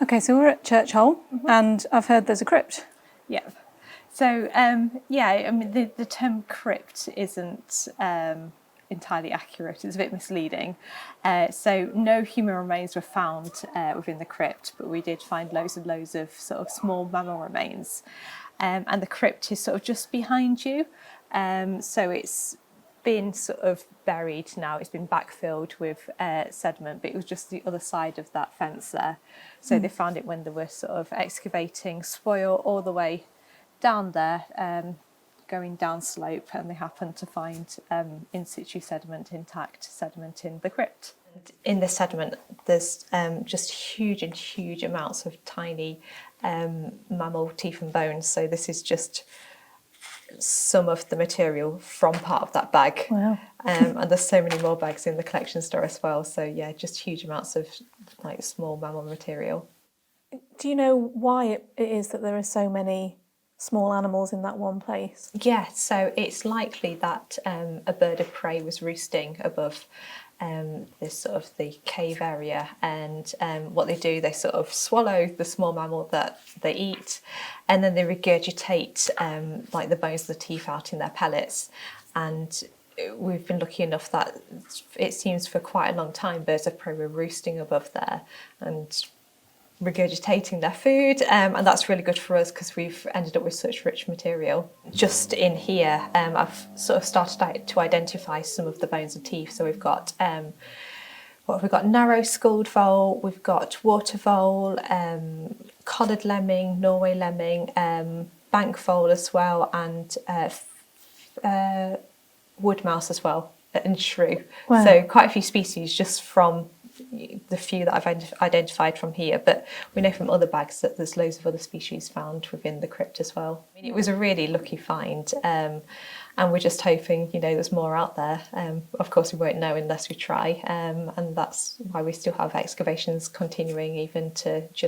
Okay, so we're at Church Hole, and I've heard there's a crypt. Yep. So, yeah, I mean, the term crypt isn't entirely accurate. It's a bit misleading. So no human remains were found within the crypt, but we did find loads and loads of sort of small mammal remains. And the crypt is sort of just behind you. So it's been sort of buried now. It's been backfilled with sediment, but it was just the other side of that fence there. So they found it when they were sort of excavating spoil all the way down there, going down slope, and they happened to find in situ sediment, intact sediment in the crypt. In the sediment, there's just huge amounts of tiny mammal teeth and bones. So this is just some of the material from part of that bag. Wow. And there's so many more bags in the collection store as well. So yeah, just huge amounts of like small mammal material. Do you know why it is that there are so many small animals in that one place? Yeah, so it's likely that a bird of prey was roosting above this sort of the cave area, and what they do, they sort of swallow the small mammal that they eat, and then they regurgitate like the bones of the teeth out in their pellets. And we've been lucky enough that it seems for quite a long time birds of prey were roosting above there and regurgitating their food, and that's really good for us because we've ended up with such rich material. Just in here, I've sort of started to identify some of the bones and teeth. So we've got what have we got? Narrow skulled vole, we've got water vole, collared lemming, Norway lemming, bank vole as well, and wood mouse as well, and shrew. Wow. So quite a few species just from the few that I've identified from here, but we know from other bags that there's loads of other species found within the crypt as well. I mean, it was a really lucky find, and we're just hoping, there's more out there. Of course, we won't know unless we try, and that's why we still have excavations continuing even to July.